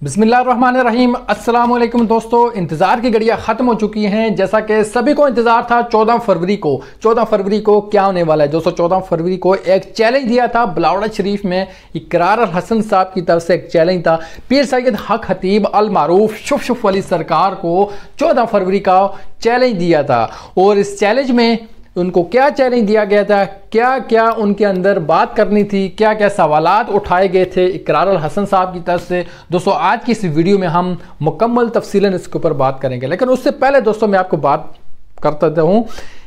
बिस्मिल्लाहिर्रहमानिर्रहीम। अस्सलाम वालेकुम दोस्तों, इंतज़ार की घड़ियाँ ख़त्म हो चुकी हैं। जैसा कि सभी को इंतज़ार था 14 फरवरी को। 14 फरवरी को क्या होने वाला है दोस्तों? 14 फरवरी को एक चैलेंज दिया था बिलावड़ा शरीफ में। इकरार अल हसन साहब की तरफ से एक चैलेंज था। पीर सैयद हक खतीब अल मारूफ शुफ वाली सरकार को 14 फरवरी का चैलेंज दिया था। और इस चैलेंज में उनको क्या चैलेंज दिया गया था, क्या क्या उनके अंदर बात करनी थी, क्या क्या सवालात उठाए गए थे इकरार अल हसन साहब की तरफ से। दोस्तों आज की इस वीडियो में हम मुकम्मल तफसीलन इसके ऊपर बात करेंगे। लेकिन उससे पहले दोस्तों मैं आपको बात करता हूँ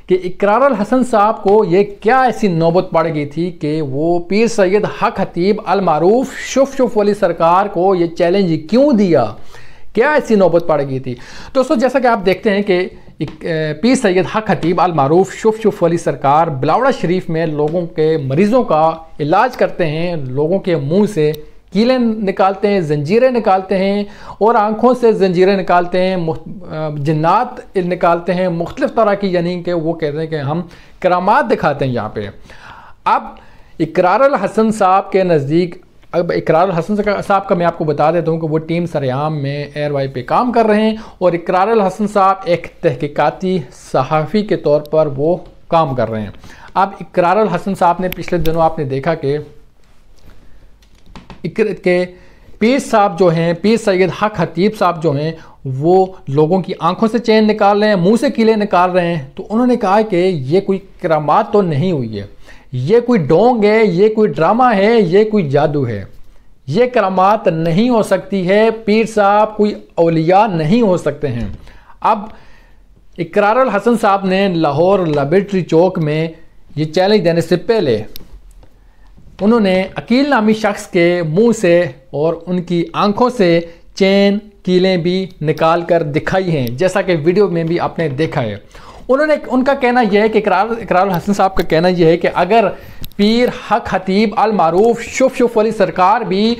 कि इकरार अल हसन साहब को ये क्या ऐसी नौबत पड़ गई थी कि वो पीर सैयद हक खतीब अल मारूफ शुफ वाली सरकार को ये चैलेंज क्यों दिया, क्या ऐसी नौबत पड़ गई थी। दोस्तों जैसा कि आप देखते हैं कि पीर सैयद हक खतीब अल मारूफ शुफ वाली सरकार बिलावड़ा शरीफ में लोगों के मरीज़ों का इलाज करते हैं, लोगों के मुंह से कीलें निकालते हैं, जंजीरें निकालते हैं और आँखों से जंजीरें निकालते हैं, जिन्नात निकालते हैं मुख्तलिफ़ तरह की, यानी कि वो कहते हैं कि हम करामात दिखाते हैं यहाँ पे। अब इकरार अल हसन साहब के नज़दीक, अब इकरार अल हसन साहब का मैं आपको बता देता हूँ कि वो टीम सरेआम में एयरवाई पे काम कर रहे हैं और इकरार अल हसन साहब एक तहकीकाती सहाफ़ी के तौर पर वो काम कर रहे हैं। अब इकरार अल हसन साहब ने पिछले दिनों आपने देखा कि पीर साहब जो हैं, पीर सैयद हक खतीब साहब जो हैं, वो लोगों की आंखों से चैन निकाल रहे हैं, मुंह से कीले निकाल रहे हैं। तो उन्होंने कहा कि ये कोई करामात तो नहीं हुई है, ये कोई डोंग है, ये कोई ड्रामा है, ये कोई जादू है, ये करामात नहीं हो सकती है। पीर साहब कोई औलिया नहीं हो सकते हैं। अब इकरार अल हसन साहब ने लाहौर लेबोरेटरी चौक में ये चैलेंज देने से पहले उन्होंने अकील नामी शख्स के मुंह से और उनकी आंखों से चैन कीलें भी निकाल कर दिखाई हैं, जैसा कि वीडियो में भी आपने देखा है। उनका कहना यह है कि इकरार हसन साहब का कहना यह है कि अगर पीर हक खतीब अल मारूफ शुफ वाली सरकार भी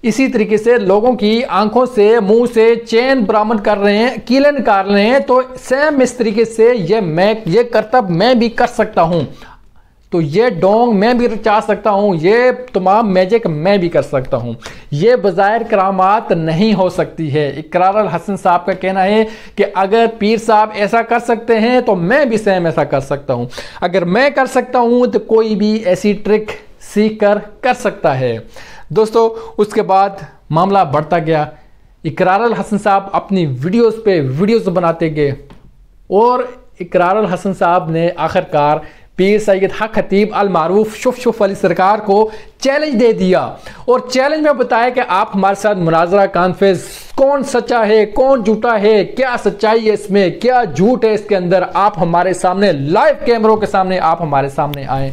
इसी तरीके से लोगों की आंखों से मुंह से चैन बरामद कर रहे हैं, कीले निकाल रहे हैं, तो सेम इस तरीके से ये करतब मैं भी कर सकता हूं, तो ये डोंग मैं भी रचा सकता हूँ, ये तमाम मैजिक मैं भी कर सकता हूँ। ये बज़ाहिर करामात नहीं हो सकती है। इकरार अल हसन साहब का कहना है कि अगर पीर साहब ऐसा कर सकते हैं तो मैं भी सेम ऐसा कर सकता हूँ। अगर मैं कर सकता हूँ तो कोई भी ऐसी ट्रिक सीख कर सकता है। दोस्तों उसके बाद मामला बढ़ता गया। इकरार अल हसन साहब अपनी वीडियोज़ पे वीडियोज़ बनाते गए और इकरार अल हसन साहब ने आखिरकार पीर सैयद हक खतीब अल मारूफ शुफ वाली सरकार को चैलेंज दे दिया और चैलेंज में बताया कि आप हमारे साथ मुनाजरा कॉन्फ्रेंस, कौन सच्चा है कौन झूठा है, क्या सच्चाई है इसमें, क्या झूठ है इसके अंदर, आप हमारे सामने लाइव कैमरों के सामने आप हमारे सामने आए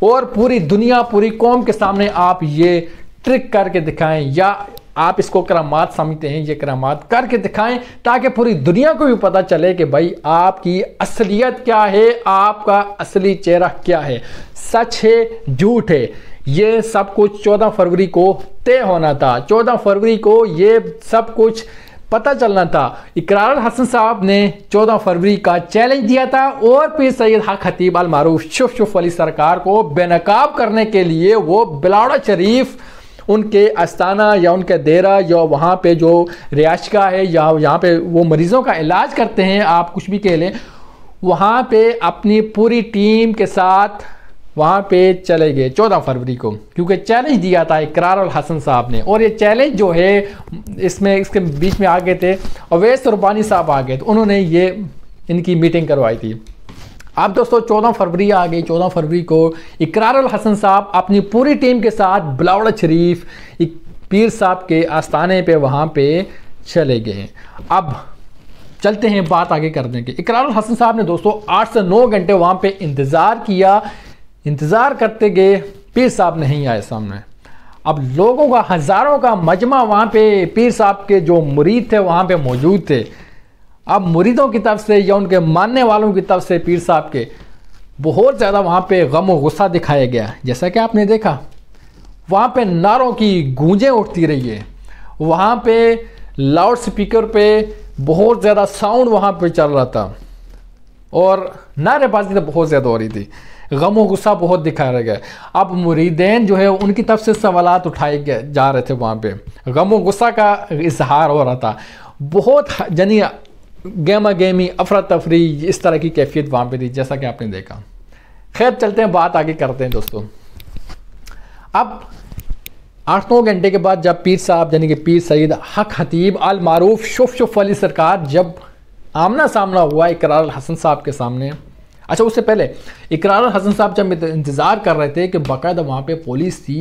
और पूरी दुनिया पूरी कौम के सामने आप ये ट्रिक करके दिखाएं, या आप इसको करामात समझते हैं, ये करामात करके दिखाएं ताकि पूरी दुनिया को भी पता चले कि भाई आपकी असलियत क्या है, आपका असली चेहरा क्या है, सच है झूठ है। ये सब कुछ 14 फरवरी को तय होना था। 14 फरवरी को ये सब कुछ पता चलना था। इकरार अल हसन साहब ने 14 फरवरी का चैलेंज दिया था और पीर सैयद हक खतीब अल मारूफ शुफ वाली सरकार को बेनकाब करने के लिए वो बिलावड़ा शरीफ उनके आस्थाना या उनके डेरा या वहाँ पे जो रिहायशगाह है या यहाँ पे वो मरीज़ों का इलाज करते हैं, आप कुछ भी कह लें, वहाँ पे अपनी पूरी टीम के साथ वहाँ पे चले गए 14 फरवरी को, क्योंकि चैलेंज दिया था इकरार अल हसन साहब ने। और ये चैलेंज जो है इसके बीच में आ गए थे अवैस रब्बानी साहब आ गए, तो उन्होंने ये इनकी मीटिंग करवाई थी। अब दोस्तों 14 फरवरी आ गई। 14 फरवरी को इकरार अल हसन साहब अपनी पूरी टीम के साथ बिलावड़ा शरीफ पीर साहब के आस्थाने पे वहाँ पे चले गए। अब चलते हैं बात आगे करने के। इकरार अल हसन साहब ने दोस्तों 8 से 9 घंटे वहाँ पे इंतज़ार किया, इंतज़ार करते गए, पीर साहब नहीं आए सामने। अब लोगों का हज़ारों का मजमा वहाँ पे पीर साहब के जो मुरीद थे वहाँ पे मौजूद थे। अब मुरीदों की तरफ से या उनके मानने वालों की तरफ से पीर साहब के बहुत ज़्यादा वहाँ पे गम और गुस्सा दिखाया गया। जैसा कि आपने देखा वहाँ पे नारों की गूंजें उठती रही है, वहाँ पे लाउड स्पीकर पे बहुत ज़्यादा साउंड वहाँ पे चल रहा था और नारेबाजी तो बहुत ज़्यादा हो रही थी। गम गुस्सा बहुत दिखाया गया। अब मुरीदैन जो है उनकी तरफ से सवालात उठाए जा रहे थे, वहाँ पे गम गुस्सा का इजहार हो रहा था, बहुत यानी गेमा गेमी अफरा तफरी इस तरह की कैफियत वहाँ पे थी, जैसा कि आपने देखा। खैर चलते हैं, बात आगे करते हैं दोस्तों। अब 8-9 घंटे के बाद जब पीर साहब यानी कि पीर सईद हक खतीब अल मारूफ शुफ अली सरकार जब आमना सामना हुआ इकरार हसन साहब के सामने। अच्छा, उससे पहले इकरार हसन साहब जब इंतज़ार कर रहे थे कि बाकायदा वहाँ पे पुलिस थी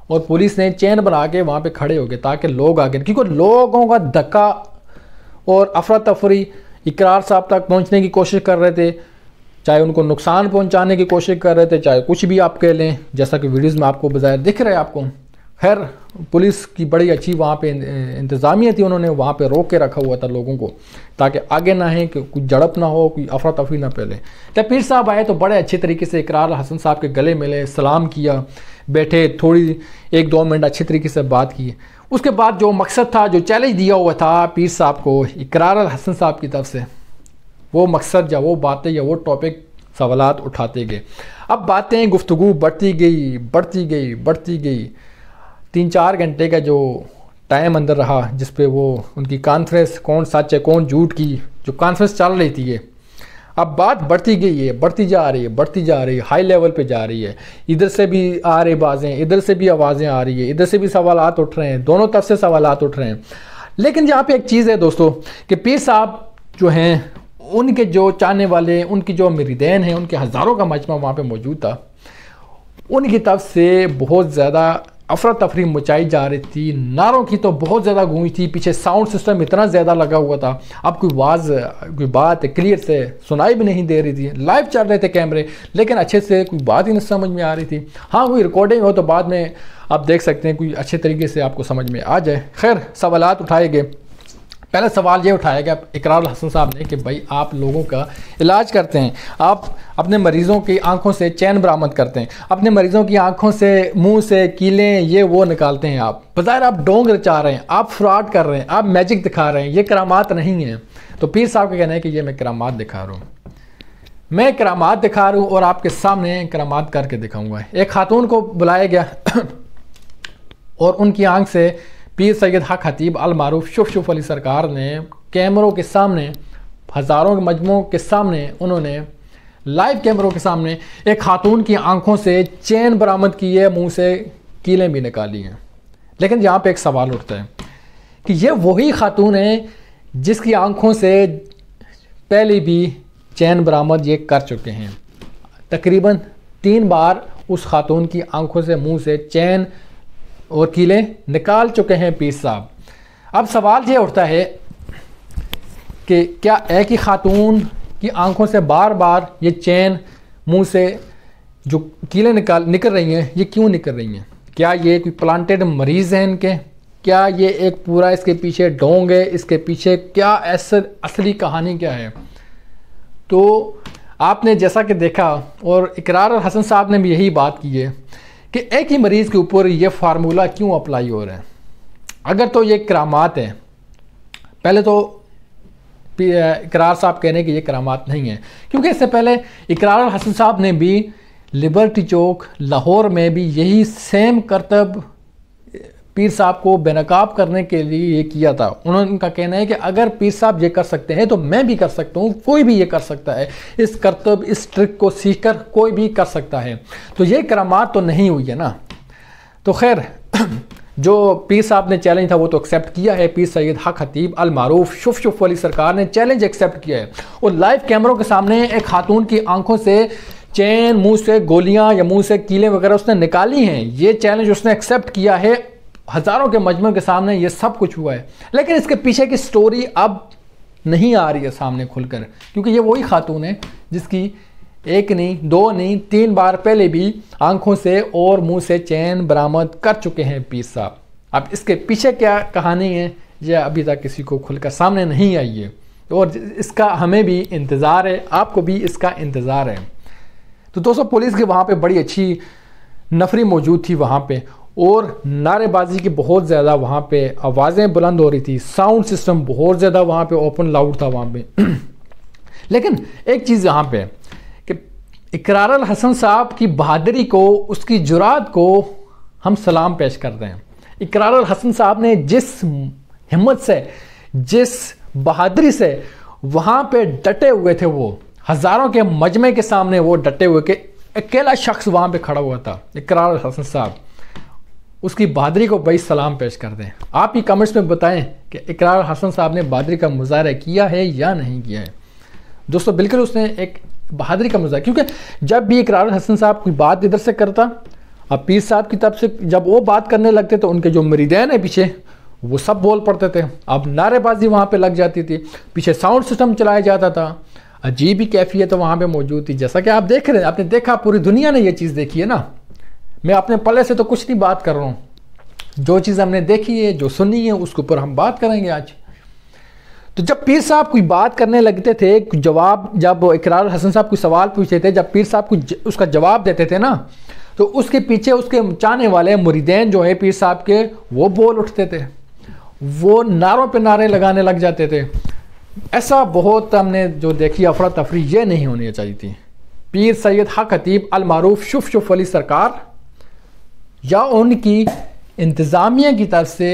और पुलिस ने चैन बना के वहाँ पे खड़े हो गए ताकि लोग आगे, क्योंकि लोगों का धक्का और अफरा तफरी इकरार साहब तक पहुँचने की कोशिश कर रहे थे, चाहे उनको नुकसान पहुँचाने की कोशिश कर रहे थे, चाहे कुछ भी आप कह लें, जैसा कि वीडियोज़ में आपको बज़ाहिर दिख रहा है आपको। खैर पुलिस की बड़ी अच्छी वहाँ पे इंतज़ामिया थी, उन्होंने वहाँ पे रोक के रखा हुआ था लोगों को ताकि आगे ना है कि कुछ झड़प ना हो, कोई अफरा तफरी ना फैले। जब पीर साहब आए तो बड़े अच्छे तरीके से इकरार हसन साहब के गले मिले, सलाम किया, बैठे, थोड़ी 1-2 मिनट अच्छे तरीके से बात की। उसके बाद जो मकसद था, जो चैलेंज दिया हुआ था पीर साहब को इकरार हसन साहब की तरफ से, वो मकसद या वो बातें या वो टॉपिक सवालात उठाते गए। अब बातें गुफ्तगू बढ़ती गई बढ़ती गई बढ़ती गई। 3-4 घंटे का जो टाइम अंदर रहा जिस पे वो उनकी कॉन्फ्रेंस, कौन सच है कौन झूठ की जो कॉन्फ्रेंस चल रही थी, ये अब बात बढ़ती गई है, बढ़ती जा रही है, बढ़ती जा रही है, हाई लेवल पे जा रही है। इधर से भी आ रही बाजें, इधर से भी आवाज़ें आ रही है, इधर से भी सवालात उठ रहे हैं, दोनों तरफ से सवालात उठ रहे हैं। लेकिन यहाँ पे एक चीज़ है दोस्तों कि पीर साहब जो हैं, उनके जो चाहने वाले, उनकी जो मुरीदैन हैं, उनके हज़ारों का मजमा वहाँ पे मौजूद था, उनकी तरफ से बहुत ज़्यादा अफरा तफरी मचाई जा रही थी। नारों की तो बहुत ज़्यादा गूंज थी, पीछे साउंड सिस्टम इतना ज़्यादा लगा हुआ था, अब कोई कोई बात क्लियर से सुनाई भी नहीं दे रही थी। लाइव चल रहे थे कैमरे, लेकिन अच्छे से कोई बात ही नहीं समझ में आ रही थी। हाँ, कोई रिकॉर्डिंग हो तो बाद में आप देख सकते हैं, कोई अच्छे तरीके से आपको समझ में आ जाए। खैर सवालात उठाए गए। पहला सवाल ये उठाया गया इकरार हसन साहब ने कि भाई आप लोगों का इलाज करते हैं, आप अपने मरीज़ों की आंखों से चैन बरामद करते हैं, अपने मरीज़ों की आंखों से, मुंह से कीलें ये वो निकालते हैं, आप बज़ाहिर आप डोंग रचा रहे हैं, आप फ्रॉड कर रहे हैं, आप मैजिक दिखा रहे हैं, ये करामात नहीं है। तो पीर साहब का कहना है कि ये मैं करामात दिखा रहा हूँ, मैं करामात दिखा रहा हूँ और आपके सामने करामात करके दिखाऊँगा। एक खातून को बुलाया गया और उनकी आंख से पीर सैयद हक खतीब अल मारूफ शुफ अली सरकार ने कैमरों के सामने, हज़ारों के मजमों के सामने, उन्होंने लाइव कैमरों के सामने एक खातून की आंखों से चैन बरामद की है, मुंह से कीलें भी निकाली हैं। लेकिन यहाँ पे एक सवाल उठता है कि ये वही खातून है जिसकी आंखों से पहले भी चैन बरामद ये कर चुके हैं। तकरीबन 3 बार उस खातून की आंखों से, मुंह से चैन और कीलें निकाल चुके हैं पीर साहब। अब सवाल ये उठता है कि क्या एक ही खातून की आंखों से बार बार ये चैन, मुंह से जो कीलें निकल रही हैं, ये क्यों निकल रही हैं? क्या ये कोई प्लांटेड मरीज़ हैं इनके? क्या ये एक पूरा इसके पीछे ढोंग है? इसके पीछे क्या असली कहानी क्या है? तो आपने जैसा कि देखा, और इकरार हसन साहब ने भी यही बात की है कि एक ही मरीज़ के ऊपर ये फार्मूला क्यों अप्लाई हो रहा है। अगर तो ये करामात है, पहले तो इकरार साहब कहने कि ये करामात नहीं है, क्योंकि इससे पहले इकरार हसन साहब ने भी लिबर्टी चौक लाहौर में भी यही सेम करतब पीर साहब को बेनकाब करने के लिए ये किया था। उनका कहना है कि अगर पीर साहब ये कर सकते हैं तो मैं भी कर सकता हूँ, कोई भी ये कर सकता है, इस करतब, इस ट्रिक को सीखकर कोई भी कर सकता है। तो ये करामात तो नहीं हुई है ना। तो खैर जो पीर साहब ने चैलेंज था वो तो एक्सेप्ट किया है। पीर सैयद हक खतीब अल मारूफ शुफ अली सरकार ने चैलेंज एक्सेप्ट किया है और लाइव कैमरों के सामने एक खातून की आंखों से चैन, मुंह से गोलियां या मुंह से कीलें वगैरह उसने निकाली हैं। ये चैलेंज उसने एक्सेप्ट किया है, हज़ारों के मजमू के सामने ये सब कुछ हुआ है। लेकिन इसके पीछे की स्टोरी अब नहीं आ रही है सामने खुलकर, क्योंकि ये वही खातून है जिसकी 1 नहीं, 2 नहीं, 3 बार पहले भी आंखों से और मुंह से चैन बरामद कर चुके हैं पीर साहब। अब इसके पीछे क्या कहानी है यह अभी तक किसी को खुलकर सामने नहीं आई है और इसका हमें भी इंतज़ार है, आपको भी इसका इंतज़ार है। तो दोस्तों पुलिस की वहाँ पे बड़ी अच्छी नफरी मौजूद थी वहाँ पे, और नारेबाजी की बहुत ज़्यादा वहाँ पे आवाज़ें बुलंद हो रही थी, साउंड सिस्टम बहुत ज़्यादा वहाँ पे ओपन लाउड था वहाँ पे। लेकिन एक चीज़ यहाँ पे कि इकरार अल हसन साहब की बहादुरी को, उसकी जुरात को हम सलाम पेश करते हैं। इकरार अल हसन साहब ने जिस हिम्मत से, जिस बहादुरी से वहाँ पे डटे हुए थे, वो हज़ारों के मजमे के सामने वो डटे हुए, कि अकेला शख्स वहाँ पे खड़ा हुआ था, इकरार अल हसन साहब, उसकी बहादुरी को भाई सलाम पेश कर दें। आप ही कमेंट्स में बताएं कि इकरार अल हसन साहब ने बहादुरी का मुजाहरा किया है या नहीं किया है। दोस्तों बिल्कुल उसने एक बहादुरी का मुजाहरा, क्योंकि जब भी इकरार अल हसन साहब कोई बात इधर से करता, अब पीर साहब की तरफ से जब वो बात करने लगते तो उनके जो मुरीदैन है पीछे, वो सब बोल पड़ते थे। अब नारेबाजी वहाँ पे लग जाती थी, पीछे साउंड सिस्टम चलाया जाता था, अजीब ही कैफियत तो वहाँ पे मौजूद थी। जैसा कि आप देख रहे हैं, आपने देखा, पूरी दुनिया ने ये चीज़ देखी है ना। मैं अपने पल्ले से तो कुछ नहीं बात कर रहा हूँ, जो चीज़ हमने देखी है, जो सुनी है, उसके ऊपर हम बात करेंगे आज। तो जब पीर साहब कोई बात करने लगते थे, जवाब, जब इकरार हसन साहब कोई सवाल पूछते थे, जब पीर साहब को उसका जवाब देते थे ना, तो उसके पीछे उसके चाहने वाले मुरीदैन जो है पीर साहब के, वो बोल उठते थे, वो नारों पे नारे लगाने लग जाते थे। ऐसा बहुत हमने जो देखी अफरा तफरी, ये नहीं होनी चाहिए थी। पीर सैयद हक खतीब अल मारूफ शुफ अली सरकार या उनकी इंतज़ामिया की तरफ से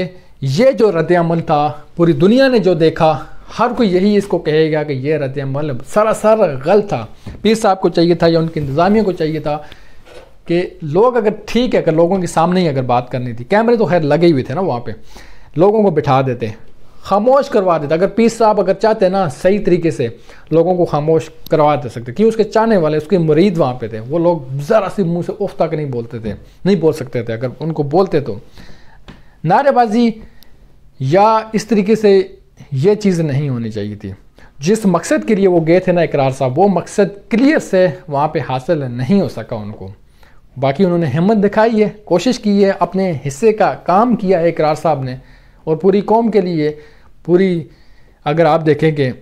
ये जो रद्द-ए-अमल था, पूरी दुनिया ने जो देखा, हर कोई यही इसको कहेगा कि ये रद्द-ए-अमल सरासर गलत था। पीर साहब को चाहिए था या उनकी इंतज़ामिया को चाहिए था कि लोग अगर, ठीक है, अगर लोगों के सामने ही अगर बात करनी थी, कैमरे तो खैर लगे हुए थे ना वहाँ पे, लोगों को बिठा देते, खामोश करवा देते। अगर पीर साहब अगर चाहते ना सही तरीके से लोगों को खामोश करवा दे सकते, क्योंकि उसके चाहने वाले, उसके मुरीद वहाँ पे थे, वो लोग ज़रा सी मुंह से उफ तक नहीं बोलते थे, नहीं बोल सकते थे। अगर उनको बोलते तो नारेबाजी या इस तरीके से ये चीज़ नहीं होनी चाहिए थी। जिस मकसद के लिए वो गए थे ना इकरार साहब, वो मकसद क्लियर से वहाँ पे हासिल नहीं हो सका उनको। बाकी उन्होंने हिम्मत दिखाई है, कोशिश की है, अपने हिस्से का काम किया है इकरार साहब ने, और पूरी कौम के लिए, पूरी, अगर आप देखेंगे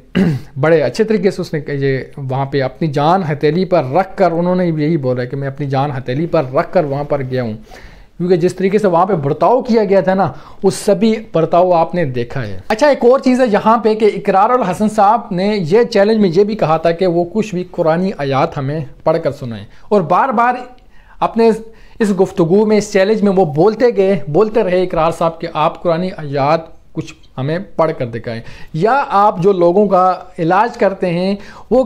बड़े अच्छे तरीके से उसने ये वहाँ पे अपनी जान हथेली पर रख कर, उन्होंने यही बोला है कि मैं अपनी जान हथेली पर रख कर वहाँ पर गया हूँ, क्योंकि जिस तरीके से वहाँ पे बर्ताव किया गया था ना, उस सभी बर्ताव आपने देखा है। अच्छा, एक और चीज़ है यहाँ पे कि इकरार अल हसन साहब ने ये चैलेंज में ये भी कहा था कि वो कुछ भी कुरानी आयात हमें पढ़ कर सुनाएं, और बार बार अपने इस गुफ्तगू में, इस चैलेंज में वो बोलते रहे इकरार साहब कि आप कुरानी आयात कुछ हमें पढ़ कर दिखाएं, या आप जो लोगों का इलाज करते हैं वो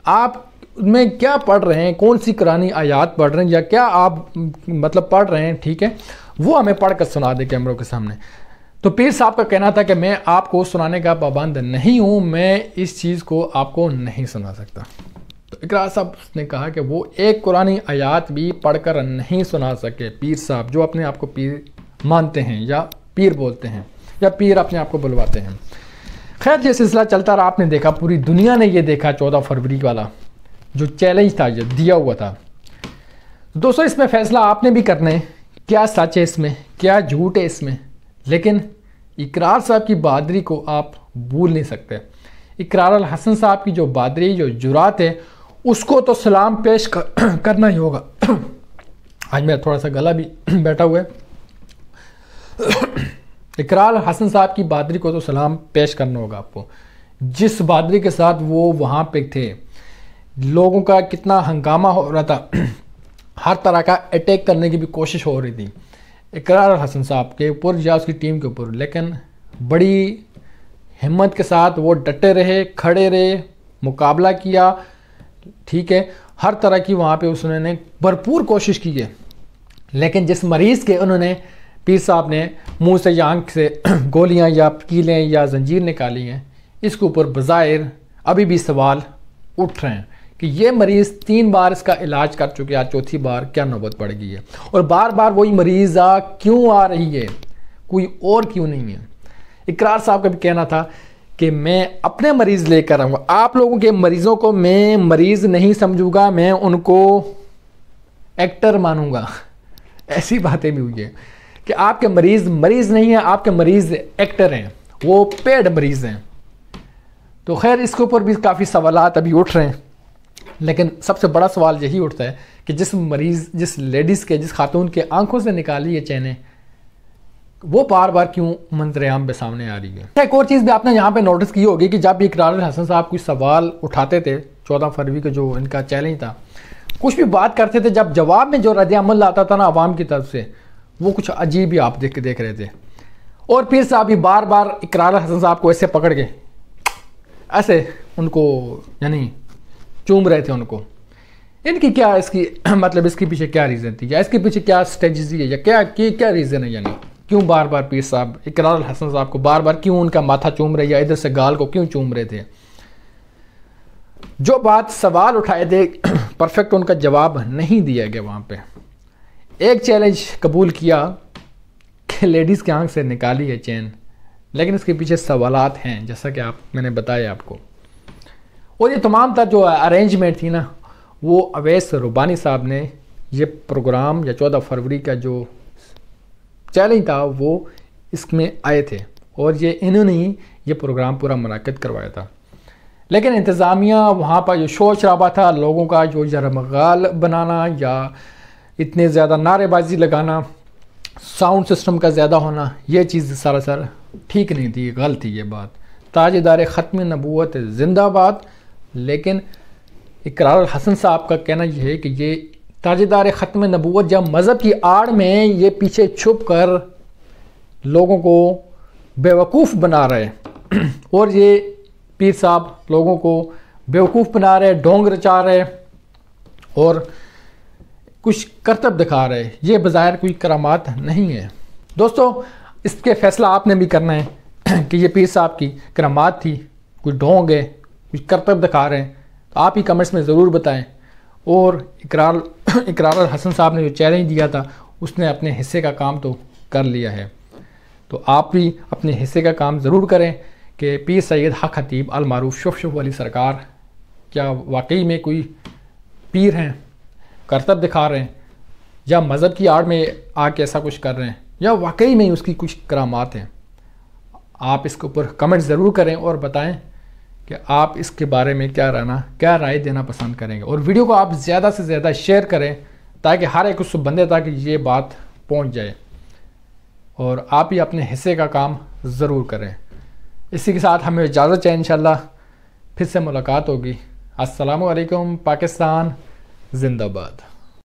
आप में क्या पढ़ रहे हैं, कौन सी कुरानी आयात पढ़ रहे हैं, या क्या आप मतलब पढ़ रहे हैं, ठीक है, वो हमें पढ़ कर सुना दें कैमरों के सामने। तो पीर साहब का कहना था कि मैं आपको सुनाने का पाबंद नहीं हूँ, मैं इस चीज़ को आपको नहीं सुना सकता। तो इकरार साहब ने कहा कि वो एक कुरानी आयात भी पढ़कर नहीं सुना सके। पीर साहब जो अपने आप को पीर मानते हैं या पीर बोलते हैं या पीर अपने आप को बुलवाते हैं। खैर ये सिलसिला चलता रहा, आपने देखा, पूरी दुनिया ने ये देखा 14 फरवरी वाला जो चैलेंज था, ये दिया हुआ था। दोस्तों इसमें फ़ैसला आपने भी करना है, क्या सच है इसमें, क्या झूठ है इसमें, लेकिन इकरार साहब की बहादुरी को आप भूल नहीं सकते। इकरार अल हसन साहब की जो बहादुरी, जो जुरात है, उसको तो सलाम पेश करना ही होगा। आज मेरा थोड़ा सा गला भी बैठा हुआ है। इकरार हसन साहब की बहादुरी को तो सलाम पेश करना होगा आपको। जिस बहादुरी के साथ वो वहाँ पे थे, लोगों का कितना हंगामा हो रहा था, हर तरह का अटैक करने की भी कोशिश हो रही थी इकरार हसन साहब के ऊपर या उसकी टीम के ऊपर, लेकिन बड़ी हिम्मत के साथ वो डटे रहे, खड़े रहे, मुकाबला किया, ठीक है, हर तरह की वहाँ पे उसने भरपूर कोशिश की है। लेकिन जिस मरीज़ के उन्होंने, पीर साहब ने मुंह से या आँख से गोलियाँ या कीलें या जंजीर निकाली हैं, इसके ऊपर बज़ाहिर अभी भी सवाल उठ रहे हैं कि ये मरीज़ 3 बार इसका इलाज कर चुके, आज चौथी बार क्या नौबत पड़ गई है, और बार बार वही मरीज़ क्यों आ रही है, कोई और क्यों नहीं है। इकरार साहब का भी कहना था कि मैं अपने मरीज़ लेकर आऊँगा, आप लोगों के मरीज़ों को मैं मरीज़ नहीं समझूंगा, मैं उनको एक्टर मानूंगा। ऐसी बातें भी हुई है कि आपके मरीज़ मरीज़ नहीं है, आपके मरीज़ एक्टर हैं, वो पेड मरीज़ हैं। तो खैर इसके ऊपर भी काफ़ी सवालात अभी उठ रहे हैं, लेकिन सबसे बड़ा सवाल यही उठता है कि जिस मरीज़, जिस लेडीज़ के, जिस खातून के आंखों से निकाली है चैनें, वो बार बार क्यों मंजर-ए-आम पे सामने आ रही है। एक और चीज़ भी आपने यहाँ पे नोटिस की होगी कि जब इकरार हसन साहब कोई सवाल उठाते थे 14 फरवरी को जो इनका चैलेंज था, कुछ भी बात करते थे, जब जवाब में जो रद्द-ए-अमल आता था ना अवाम की तरफ से, वो कुछ अजीब ही आप देख रहे थे। और पीर साहब भी बार बार इकरार हसन साहब को ऐसे पकड़ के ऐसे उनको यानी चूम रहे थे उनको। इनकी क्या इसकी मतलब इसके पीछे क्या रीज़न थी, या इसके पीछे क्या स्ट्रेटजी है, या क्या रीज़न है, यानी क्यों बार बार पीर साहब इकरार हसन साहब को बार बार क्यों उनका माथा चूम रहे, या इधर से गाल को क्यों चूम रहे थे। जो बात सवाल उठाए थे परफेक्ट उनका जवाब नहीं दिया गया। वहाँ पे एक चैलेंज कबूल किया कि लेडीज़ की आंख से निकाली है चैन, लेकिन इसके पीछे सवालात हैं, जैसा कि मैंने बताया आपको। और ये तमाम तर जो अरेंजमेंट थी ना, वो अवैस रुबानी साहब ने ये प्रोग्राम या 14 फरवरी का जो चैलेंज था वो इसमें आए थे, और ये इन्होंने ही ये प्रोग्राम पूरा मुनाकिद करवाया था। लेकिन इंतज़ामिया वहाँ पर जो शोर शराबा था, लोगों का जो जरमगाल बनाना या इतने ज़्यादा नारेबाजी लगाना, साउंड सिस्टम का ज़्यादा होना, ये चीज़ सरासर ठीक नहीं थी, गलत थी ये बात। ताजदार ख़त्म नबूवत जिंदाबाद। लेकिन इकरार हसन साहब का कहना यह है कि ये ताजदार ख़त्म नबूवत जब मज़हब की आड़ में ये पीछे छुप कर लोगों को बेवकूफ़ बना रहे और ये पीर साहब लोगों को बेवकूफ़ बना रहे, ढोंग रचा रहे और कुछ करतब दिखा रहे, ये बज़ाहिर कोई करामात नहीं है। दोस्तों, इसके फ़ैसला आपने भी करना है कि ये पीर साहब की करामात थी, कोई ढोंग है, कुछ करतब दिखा रहे हैं, तो आप ही कमेंट्स में ज़रूर बताएं। और इकरार हसन साहब ने जो चैलेंज दिया था उसने अपने हिस्से का काम तो कर लिया है, तो आप भी अपने हिस्से का काम ज़रूर करें कि पीर सैयद हक खतीब अल मारूफ शुफ अली सरकार क्या वाकई में कोई पीर हैं, करतब दिखा रहे हैं, या मज़हब की आड़ में आके ऐसा कुछ कर रहे हैं, या वाकई में उसकी कुछ करामात हैं। आप इसके ऊपर कमेंट ज़रूर करें और बताएं कि आप इसके बारे में क्या राय देना पसंद करेंगे। और वीडियो को आप ज़्यादा से ज़्यादा शेयर करें ताकि हर एक उस बंदे तक ये बात पहुंच जाए, और आप ही अपने हिस्से का काम ज़रूर करें। इसी के साथ हमें इजाज़त चाहिए, इंशाल्लाह फिर से मुलाकात होगी। अस्सलामु अलैकुम। पाकिस्तान जिंदाबाद।